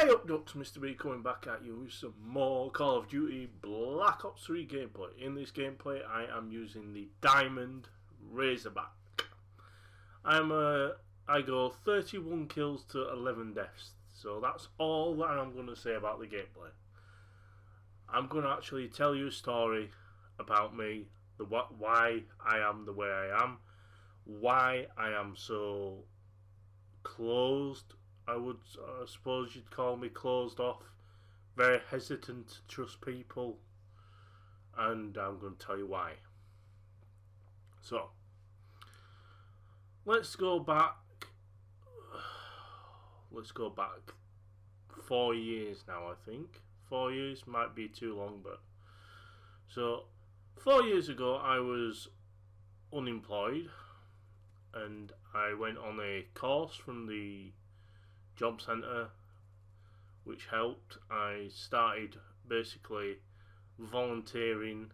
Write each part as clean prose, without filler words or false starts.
Hey up ducks, Mr. B coming back at you with some more Call of Duty Black Ops 3 gameplay. In this gameplay I am using the Diamond Razorback. I go 31 kills to 11 deaths, so that's all that I'm going to say about the gameplay. I'm going to actually tell you a story about me, why I am the way I am, why I am so closed. I suppose you'd call me closed off, very hesitant to trust people, and I'm going to tell you why. So, let's go back 4 years now, I think. 4 years might be too long, but so 4 years ago I was unemployed and I went on a course from the job centre, which helped. I started basically volunteering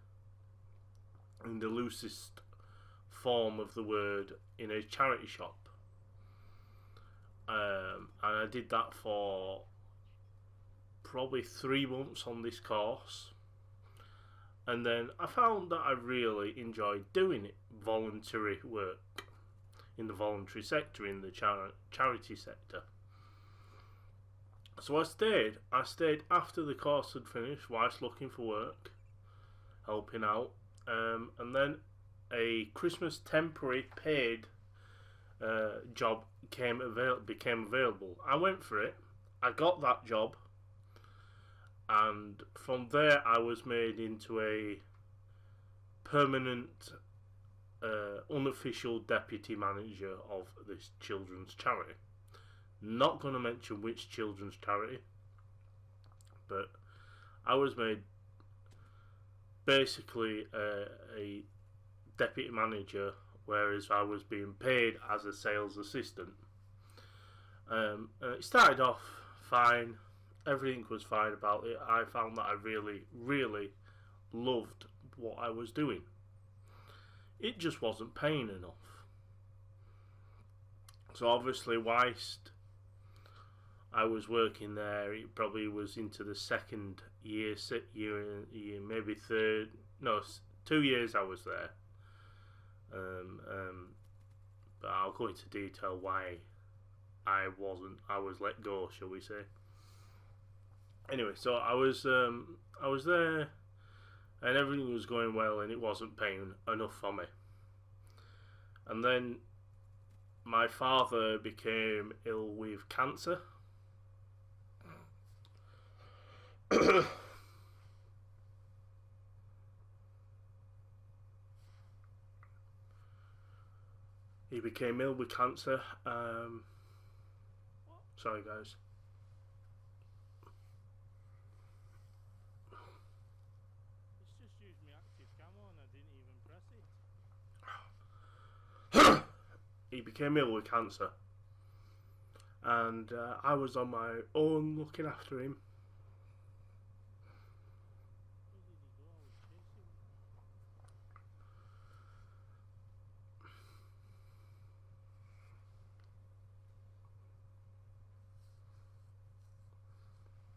in the loosest form of the word in a charity shop, and I did that for probably 3 months on this course, and then I found that I really enjoyed doing it, voluntary work in the voluntary sector, in the charity sector. So I stayed after the course had finished, whilst looking for work, helping out, and then a Christmas temporary paid job became available. I went for it, I got that job, and from there I was made into a permanent unofficial deputy manager of this children's charity. Not going to mention which children's charity, but I was made basically a deputy manager, whereas I was being paid as a sales assistant. It started off fine, everything was fine about it. I found that I really, really loved what I was doing. It just wasn't paying enough. So obviously, whilst I was working there, it probably was into the second year, maybe third. No, 2 years I was there. But I'll go into detail why I was let go, shall we say? Anyway, so I was there, and everything was going well, and it wasn't paying enough for me. And then my father became ill with cancer. He became ill with cancer. Sorry, guys. It's just used my active camo and I didn't even press it. He became ill with cancer, and I was on my own looking after him. Where did he go? I was chasing him.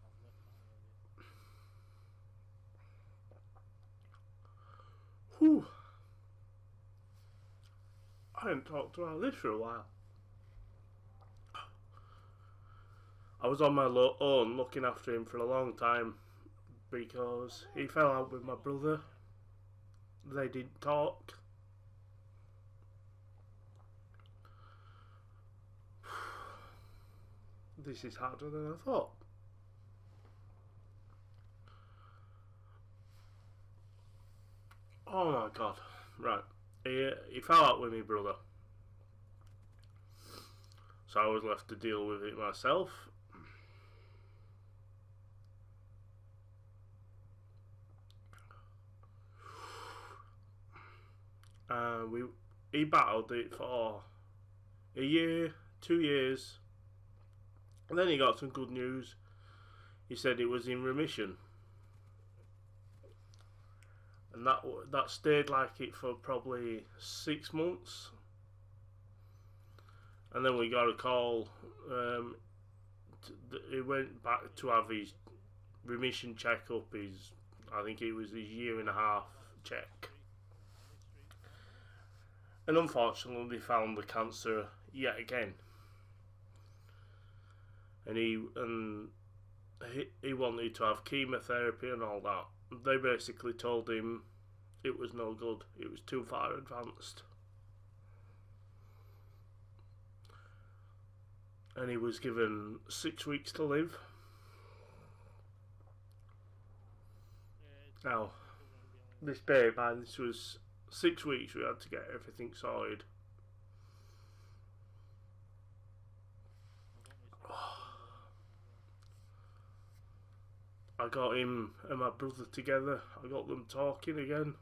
I've left that area. Whew. I hadn't talked about this for a while. I was on my own looking after him for a long time because he fell out with my brother. They didn't talk. This is harder than I thought. Oh my god. Right. He fell out with my brother. So I was left to deal with it myself. He battled it for a year, 2 years, and then he got some good news. He said it was in remission, and that stayed like it for probably 6 months, and then we got a call he went back to have his remission checkup. I think it was his year and a half check, and unfortunately, they found the cancer yet again. And he wanted to have chemotherapy and all that. They basically told him it was no good. It was too far advanced. And he was given 6 weeks to live. Now, this bear man, this was 6 weeks we had to get everything sorted. I got him and my brother together. I got them talking again.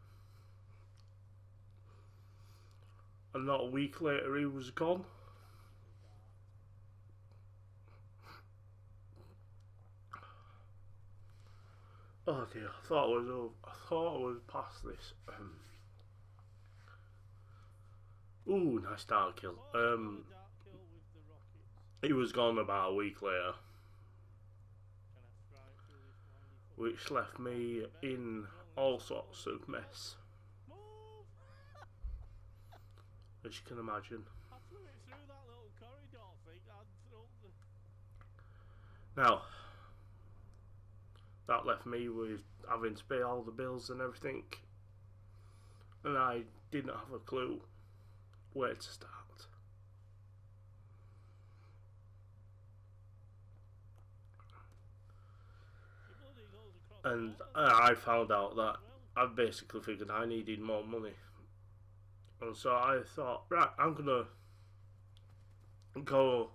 And not a week later he was gone. Oh dear, I thought I was past this. Ooh, nice dark kill. He was gone about a week later, which left me in all sorts of mess, as you can imagine. Now, that left me with having to pay all the bills and everything, and I didn't have a clue where to start. And I found out that I basically figured I needed more money, and so I thought, right, I'm gonna go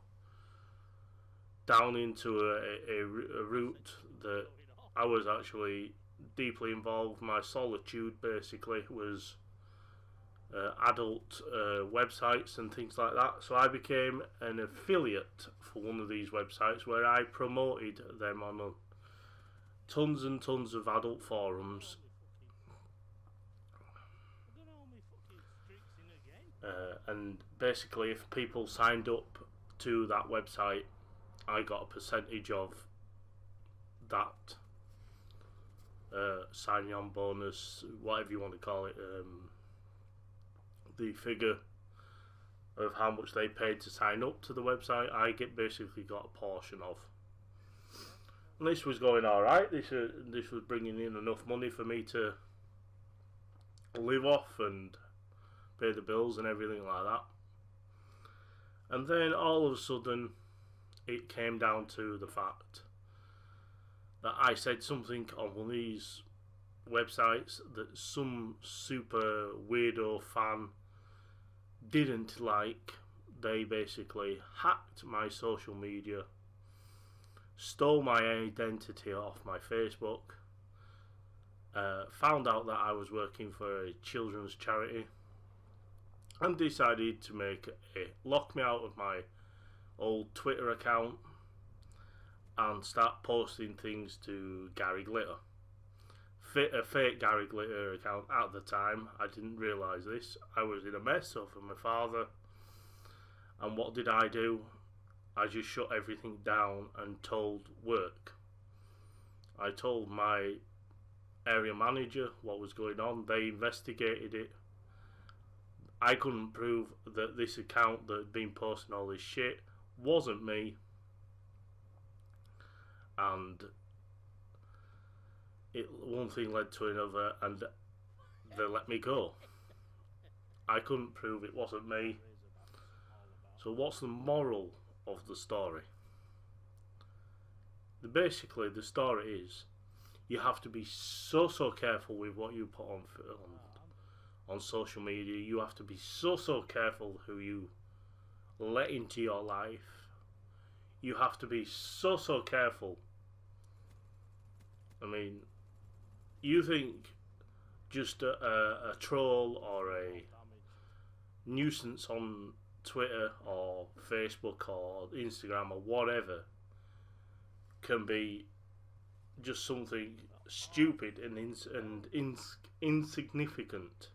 down into a route that I was actually deeply involved. My solitude basically was adult websites and things like that. So I became an affiliate for one of these websites where I promoted them on tons and tons of adult forums. And basically, if people signed up to that website, I got a percentage of that signing on bonus, whatever you want to call it, the figure of how much they paid to sign up to the website. I basically got a portion of. And this was going alright. This was bringing in enough money for me to live off and pay the bills and everything like that. And then all of a sudden it came down to the fact that I said something on one of these websites that some super weirdo fan didn't like. They basically hacked my social media, stole my identity off my Facebook, found out that I was working for a children's charity, and decided to lock me out of my old Twitter account and start posting things to Gary Glitter. A fake Gary Glitter account at the time. I didn't realise this. I was in a mess over my father. And what did I do? I just shut everything down and told work. I told my area manager what was going on. They investigated it. I couldn't prove that this account that had been posting all this shit wasn't me. And one thing led to another, and they let me go. I couldn't prove it wasn't me. So what's the moral of the story? Basically, the story is you have to be so careful with what you put on social media. You have to be so careful who you let into your life. You have to be so careful. I mean, you think just a troll or a nuisance on Twitter or Facebook or Instagram or whatever can be just something stupid and insignificant.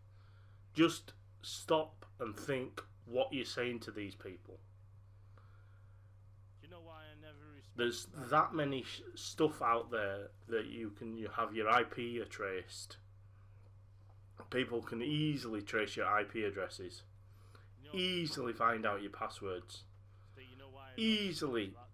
Just stop and think what you're saying to these people. Do you know why I never There's that many stuff out there that you have your IP traced. People can easily trace your IP addresses, You know, easily find out your passwords, Steve, you know why I don't easily do that,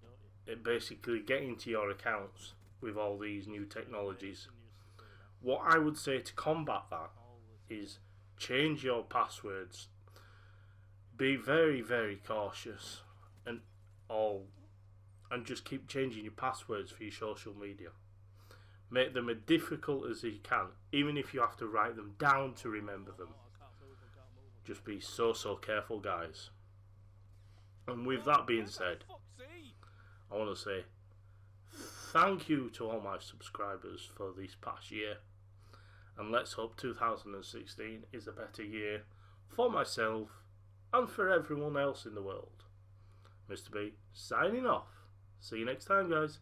don't you? basically get into your accounts with all these new technologies. Jason used to say that What I would say to combat that all the time. is change your passwords. Be very, very cautious, and all, and just keep changing your passwords for your social media. Make them as difficult as you can, even if you have to write them down to remember them. I can't move, I can't move. Just be so careful, guys. And with that being said, Fuck's sake! I want to say thank you to all my subscribers for this past year. And let's hope 2016 is a better year for myself and for everyone else in the world. Mr. B, signing off. See you next time, guys.